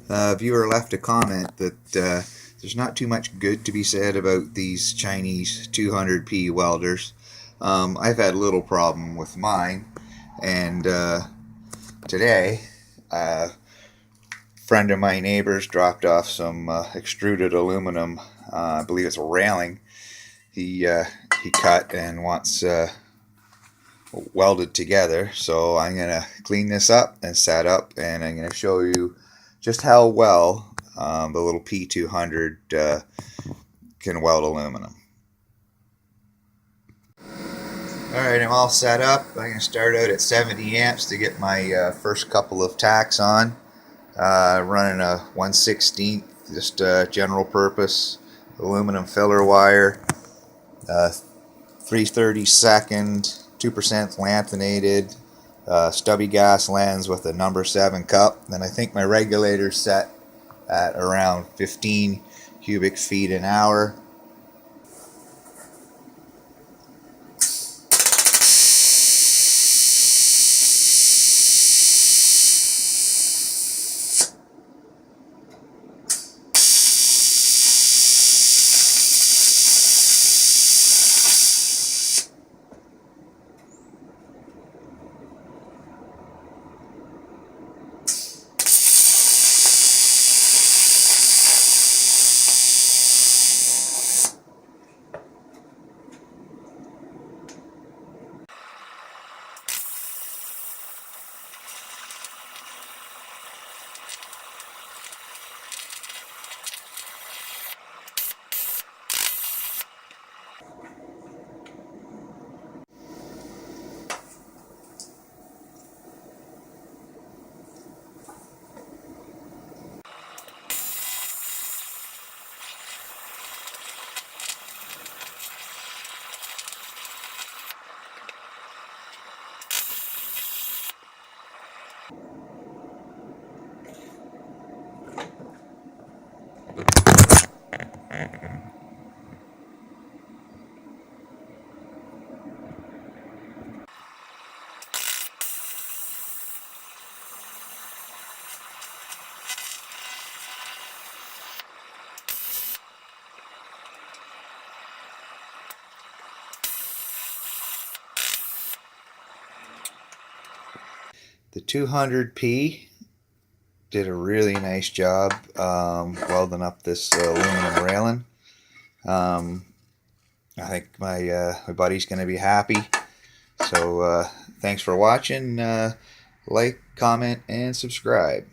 Viewer left a comment that there's not too much good to be said about these Chinese 200p welders. I've had a little problem with mine, and today a friend of my neighbor's dropped off some extruded aluminum. I believe it's a railing. He cut and wants welded together, so I'm gonna clean this up and set up, and I'm gonna show you just how well the little P200 can weld aluminum. Alright, I'm all set up. I'm going to start out at 70 amps to get my first couple of tacks on. Running a 1/16, just general purpose aluminum filler wire, 3/32, 2% lanthanated, stubby gas lens with a number 7 cup. And I think my regulator's set at around 15 cubic feet an hour. The 200p did a really nice job welding up this aluminum railing. I think my buddy's going to be happy. So thanks for watching. Like, comment, and subscribe.